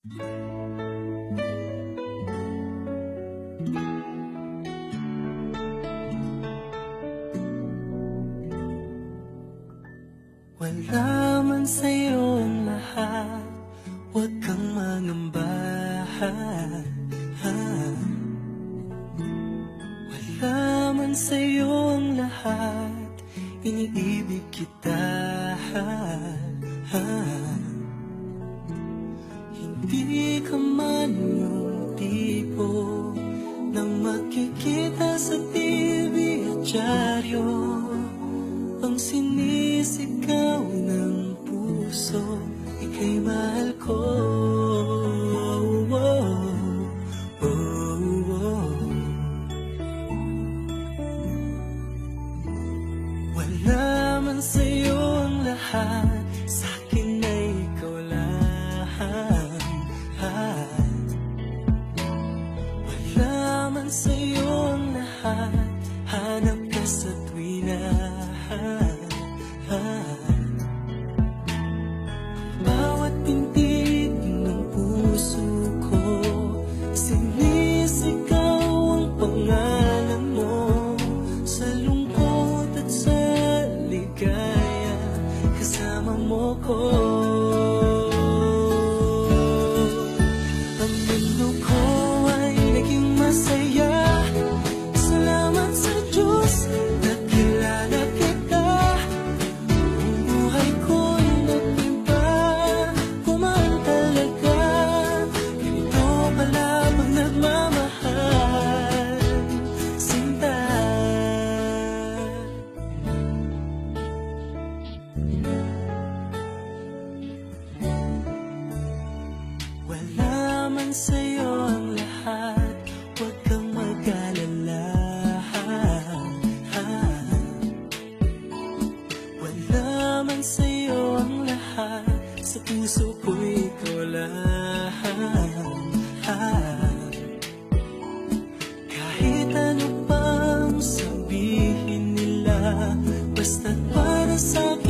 Wala man sa'yo ang lahat, huwag kang mangamba. Wala man sa'yo ang lahat, iniibig kita. Hindi ka man yung tipo na makikita sa TV at dyaryo, ang sinisigaw ng puso, ika'y mahal ko. Wala man sa'yo ang lahat, sa'kin ay ikaw lang. Wala man sa'yo ang lahat, hanap ka sa tuwina. Bawat tintig ng puso ko, sinisigaw ang pangalan mo. Sa lungkot at sa ligaya, kasama mo ko. Ang mundo ko ay naging masaya, salamat sa Diyos, nakilala kita. Ang buhay ko'y nag-iba, kumaan talaga. Ganito pala pag nagmamahal, sinta. Wala man sa'yo ang lahat, huwag kang mag-alala. Wala man sa'yo ang lahat, sa puso ko'y ikaw lang. Kahit ano pang sabihin nila, basta't para sa'kin